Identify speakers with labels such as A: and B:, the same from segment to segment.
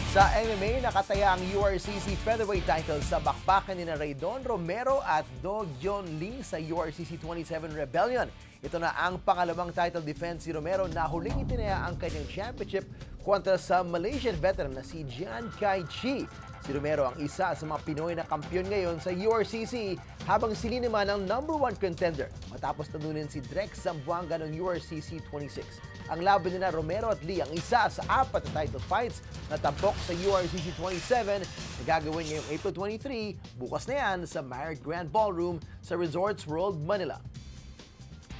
A: Sa MMA, nakataya ang URCC featherweight title sa bakbakan ni Raydon Romero at Do Gyon Lee sa URCC 27 Rebellion. Ito na ang pangalawang title defense si Romero na huling itinaya ang kanyang championship kontra sa Malaysian veteran na si Jian Kai Chi. Si Romero ang isa sa mga Pinoy na kampiyon ngayon sa URCC habang sili naman ang #1 contender matapos talunin si Drex Zamboanga ng URCC 26. Ang laban nila Romero at Lee ang isa sa 4 na title fights na tampok sa URCC 27 na gagawin ngayong April 23, bukas na yan sa Marriot Grand Ballroom sa Resorts World, Manila.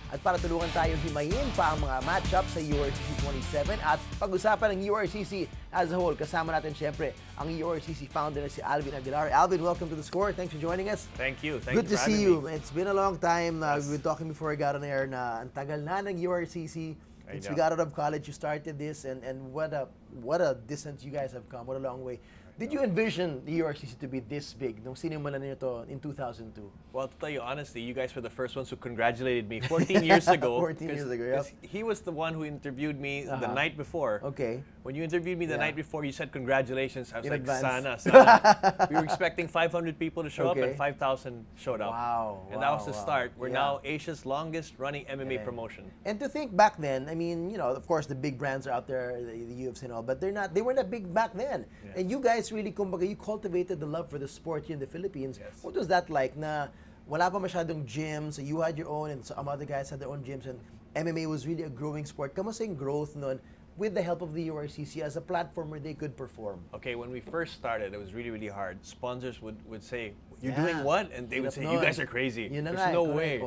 A: At para tulungan tayo himayin pa ang mga matchup sa URCC 27 at pag-usapan ng URCC as a whole, kasama natin siyempre ang URCC founder na si Alvin Aguilar. Alvin, welcome to The Score. Thanks for joining us.
B: Thank you.
A: Good to see you. It's been a long time. We've been talking before I got on air na ang tagal na ng URCC. Since we got out of college, you started this, and what a distance you guys have come. What a long way. Did you envision the URCC to be this big nung sinimulan niyo to in 2002?
B: Well, to tell you honestly, you guys were the first ones who congratulated me 14 years ago.
A: 14 years ago, yeah.
B: He was the one who interviewed me the night before.
A: Okay.
B: When you interviewed me the night before, you said congratulations. I was
A: In
B: like,
A: advance.
B: sana. We were expecting 500 people to show up, and 5,000 showed up.
A: Wow.
B: And that was the start. We're now Asia's longest running MMA promotion.
A: And to think back then, I mean, you know, of course the big brands are out there, the UFC and all, but they weren't that big back then. Yeah. And you guys really, kumbaga, you cultivated the love for the sport here in the Philippines.
B: Yes.
A: What was that like na wala pa masyadong gyms, so you had your own and some other guys had their own gyms, and MMA was really a growing sport. Kamusta yung growth nun with the help of the URCC as a platform where they could perform?
B: Okay, when we first started, it was really, really hard. Sponsors would say, "You're doing what?" And they would say, "You guys are crazy. There's no way."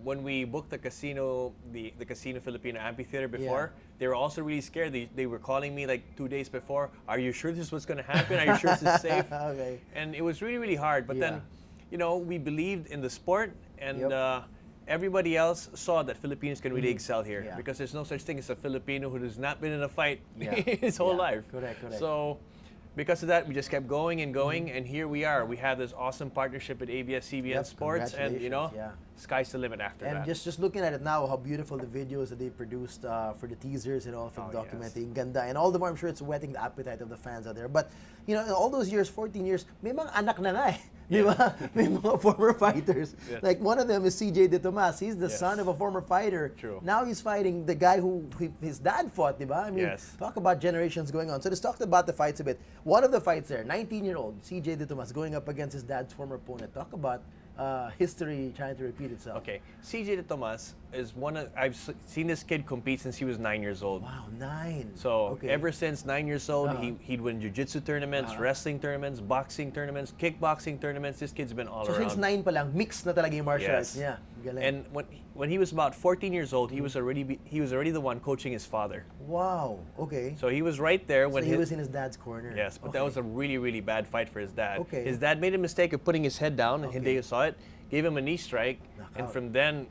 B: When we booked the casino, the Casino Filipino Amphitheater before, they were also really scared. They were calling me like 2 days before, "Are you sure this is what's going to happen? Are you sure this is safe?"
A: Okay.
B: And it was really, really hard. But then, you know, we believed in the sport, and everybody else saw that Filipinos can really excel here because there's no such thing as a Filipino who has not been in a fight his whole life.
A: Correct.
B: So because of that, we just kept going and going, and here we are. We have this awesome partnership with ABS-CBN Sports, and you know, sky's the limit after that.
A: And just looking at it now, how beautiful the videos that they produced for the teasers and all for the documentary. Ganda. And all the more, I'm sure it's whetting the appetite of the fans out there. But, you know, in all those years, 14 years, may mga anak na nga eh. Di ba? May mga former fighters. Like one of them is CJ De Tomas. He's the son of a former fighter.
B: True.
A: Now he's fighting the guy who his dad fought, di ba? I mean, talk about generations going on. So let's talk about the fights a bit. One of the fights there, 19-year-old CJ De Tomas going up against his dad's former opponent. Talk about history trying to repeat itself.
B: Okay, CJ De Tomas is I've seen this kid compete since he was 9 years old.
A: Wow, 9.
B: So ever since 9 years old, he'd win jiu-jitsu tournaments, wrestling tournaments, boxing tournaments, kickboxing tournaments. This kid's been all around.
A: So since 9 pa lang, mixed na talaga yung martial arts niya. Galing.
B: And when he was about 14 years old, he was already the one coaching his father.
A: Wow. Okay.
B: So he was right there when
A: he was in his dad's corner.
B: Yes, but that was a really, really bad fight for his dad.
A: Okay.
B: His dad made a mistake of putting his head down, and Hideo saw it, gave him a knee strike, and from then,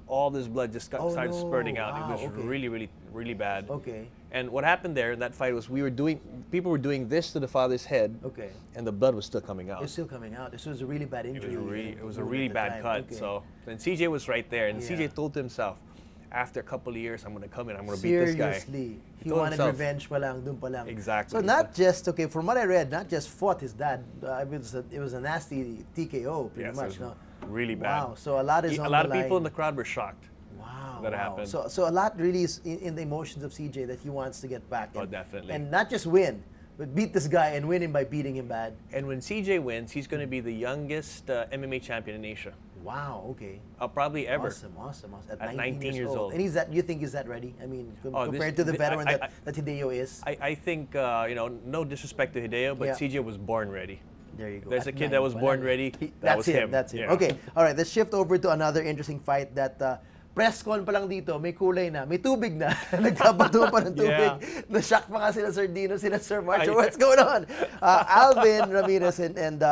B: all this blood just started spurting out. It was really, really, really bad.
A: Okay.
B: And what happened there in that fight was people were doing this to the father's head, and the blood was still coming out.
A: It's still coming out. This was a really bad injury.
B: It was a really bad cut. So then CJ was right there, and CJ told to himself, after a couple of years, I'm going to come in, I'm going to beat this guy.
A: Seriously. He wanted revenge pa lang, dun pa lang.
B: Exactly.
A: So not just, from what I read, not just fought his dad, it was a nasty TKO, pretty much. No?
B: Really bad.
A: Wow, so a lot is on the line.
B: A lot of people in the crowd were shocked.
A: Wow.
B: That happened.
A: So a lot really is in the emotions of CJ that he wants to get back.
B: Oh, definitely.
A: And not just win, but beat this guy and win him by beating him bad.
B: And when CJ wins, he's going to be the youngest MMA champion in Asia.
A: Wow, okay.
B: Probably ever.
A: Awesome.
B: At 19 years old.
A: And you think he's that ready? I mean, compared to the veteran that Hideo is?
B: I think, you know, no disrespect to Hideo, but CJ was born ready.
A: There you go.
B: There's a kid that was born ready. That was him.
A: That's him. Okay. All right. Let's shift over to another interesting fight that press con pa lang dito, may kulay na, may tubig na. Nagkabato pa ng tubig. Na-shock pa nga sila Sir Dino, sila Sir Marcio. What's going on? Alvin Ramirez and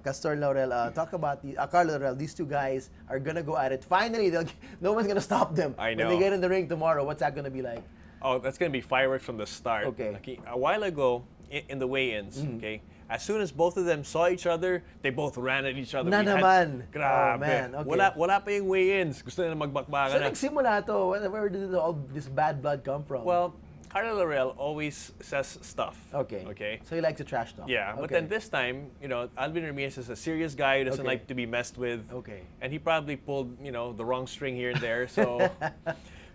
A: Castor Laurel, talk about Carlo Laurel. These two guys are gonna go at it. Finally, no one's gonna stop them.
B: I know.
A: When they get in the ring tomorrow, what's that gonna be like?
B: Oh, that's gonna be fireworks from the start.
A: Okay.
B: Like, a while ago, in the weigh-ins, okay, as soon as both of them saw each other, they both ran at each other.
A: Na naman.
B: Grabe.
A: Oh, man. Okay.
B: Wala pa yung weigh-ins. Gusto nila magbakbakan
A: So
B: na.
A: nagsimula to, where did all this bad blood come from?
B: Well, Carlo Laurel always says stuff.
A: Okay.
B: Okay.
A: So he likes to trash talk.
B: Yeah,
A: okay.
B: But then this time, Alvin Ramirez is a serious guy who doesn't like to be messed with.
A: Okay.
B: And he probably pulled, the wrong string here and there. So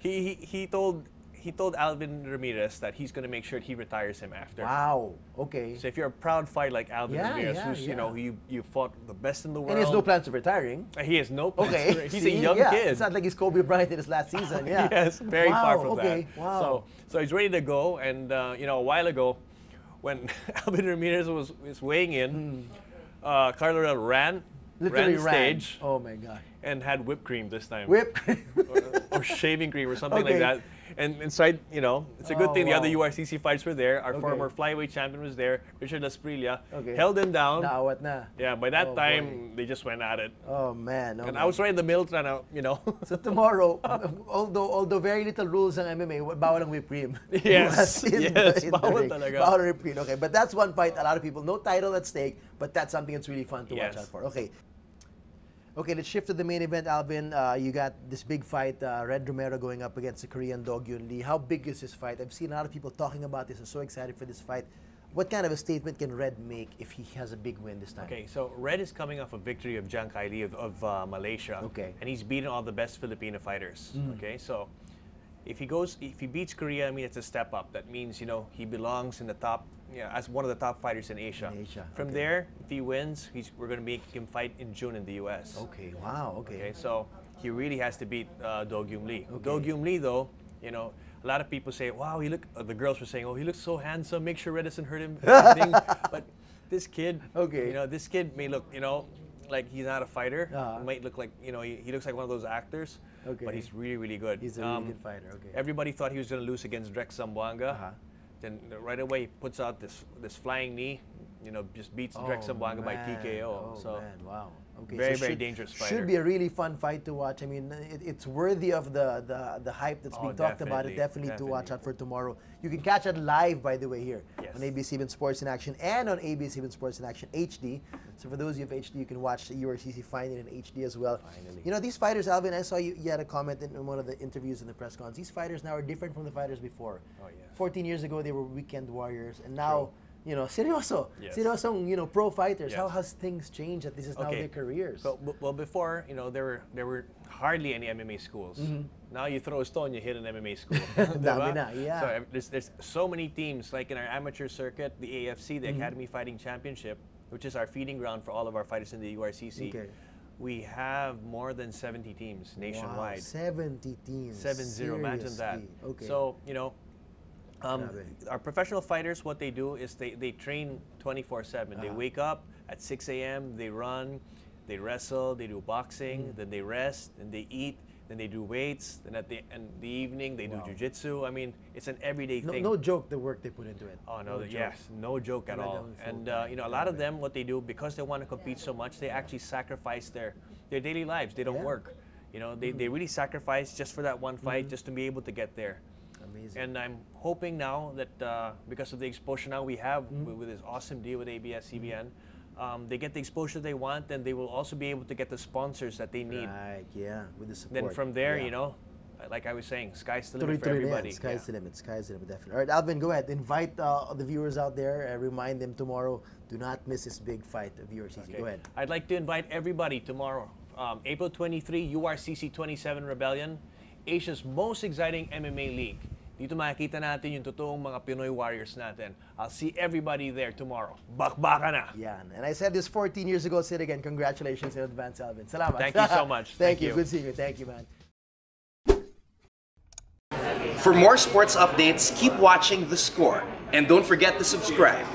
B: he told Alvin Ramirez that he's going to make sure he retires him after.
A: Wow. Okay.
B: So if you're a proud fighter like Alvin Ramirez, who's you fought the best in the world,
A: and he has no plans of retiring.
B: He has no plans.
A: Okay.
B: He's a young kid.
A: It's not like he's Kobe Bryant in his last season. Yeah.
B: Yes, very far from that.
A: Wow.
B: So he's ready to go. And a while ago, when Alvin Ramirez was weighing in, Carlo Laurel ran the stage.
A: Oh my God.
B: And had whipped cream this time.
A: Whipped cream.
B: or shaving cream or something like that. And inside, it's a good thing the other URCC fights were there. Our former flyweight champion was there, Richard Lasprilla, held him down.
A: Naawat na.
B: Yeah, by that time, they just went at it.
A: Oh, man.
B: And I was right in the middle trying to,
A: So tomorrow, although very little rules ng MMA, bawal ang whipped cream.
B: Yes, bawal talaga.
A: Bawal ang whipped cream. Okay, but that's one fight. A lot of people, no title at stake, but that's something that's really fun to watch out for. Okay, let's shift to the main event, Alvin. You got this big fight, Red Romero going up against the Korean Dog Yun Lee. How big is this fight? I've seen a lot of people talking about this. I'm so excited for this fight. What kind of a statement can Red make if he has a big win this time?
B: Okay, so Red is coming off a victory of Jiang Kai Lee of Malaysia.
A: Okay.
B: And he's beaten all the best Filipino fighters. Okay, so if he beats Korea, I mean, it's a step up. That means, he belongs in the top, as one of the top fighters in Asia. From there, if he wins, we're going to make him fight in June in the US.
A: Okay, wow, okay.
B: So he really has to beat Do Gyum Lee. Do Gyum Lee, though, a lot of people say, wow, the girls were saying, oh, he looks so handsome, make sure Red doesn't hurt him. But this kid, this kid may look, like he's not a fighter. He might look like, he looks like one of those actors. But he's really, really good.
A: He's a really good fighter. Okay.
B: Everybody thought he was going to lose against Drex Zamboanga. Then right away he puts out this flying knee, just beats Drex Zamboanga by TKO.
A: Man, wow. Okay,
B: very, very dangerous fighter.
A: Should be a really fun fight to watch. I mean, it's worthy of the hype that's being talked about. It definitely to watch out for tomorrow. You can catch it live, by the way, here on ABS-CBN Sports in Action and on ABS-CBN Sports in Action HD. So for those of you of HD, you can watch the URCC final in HD as well. Finally. These fighters, Alvin, I saw you had a comment in one of the interviews in the press cons. These fighters now are different from the fighters before. 14 years ago, they were weekend warriors, and now. Seryoso. Seryosong, pro fighters. How has things changed that this is now their careers?
B: Well, before, there were hardly any MMA schools. Now you throw a stone, you hit an MMA school.
A: Dami na,
B: So there's so many teams, like in our amateur circuit, the AFC, the Academy Fighting Championship, which is our feeding ground for all of our fighters in the URCC. We have more than 70 teams nationwide.
A: Wow, 70 teams.
B: 70, imagine that.
A: Okay.
B: So, our professional fighters, what they do is they train 24/7. They wake up at 6 a.m., they run, they wrestle, they do boxing, then they rest, then they eat, then they do weights, then at the evening they do jiu-jitsu. I mean, it's an everyday thing.
A: No joke the work they put into it.
B: Oh, no joke at all. And, a lot of them, what they do, because they want to compete so much, they actually sacrifice their daily lives. They don't work. They really sacrifice just for that one fight, just to be able to get there.
A: Amazing.
B: And I'm hoping now that because of the exposure now we have with this awesome deal with ABS-CBN, they get the exposure they want, and they will also be able to get the sponsors that they need.
A: Right, with the support.
B: Then from there, like I was saying, sky's the limit for everybody.
A: Sky's the limit, definitely. All right, Alvin, go ahead. Invite the viewers out there. Remind them tomorrow, do not miss this big fight of URCC. Go ahead.
B: I'd like to invite everybody tomorrow, April 23, URCC 27 Rebellion, Asia's most exciting MMA league. Dito makikita natin yung totoong mga Pinoy warriors natin. I'll see everybody there tomorrow. Bakbaka na!
A: Yan. And I said this 14 years ago. Say it again. Congratulations in advance, Alvin. Salamat.
B: Thank you so much.
A: Thank you. Good seeing you. Thank you, man.
C: For more sports updates, keep watching The Score. And don't forget to subscribe.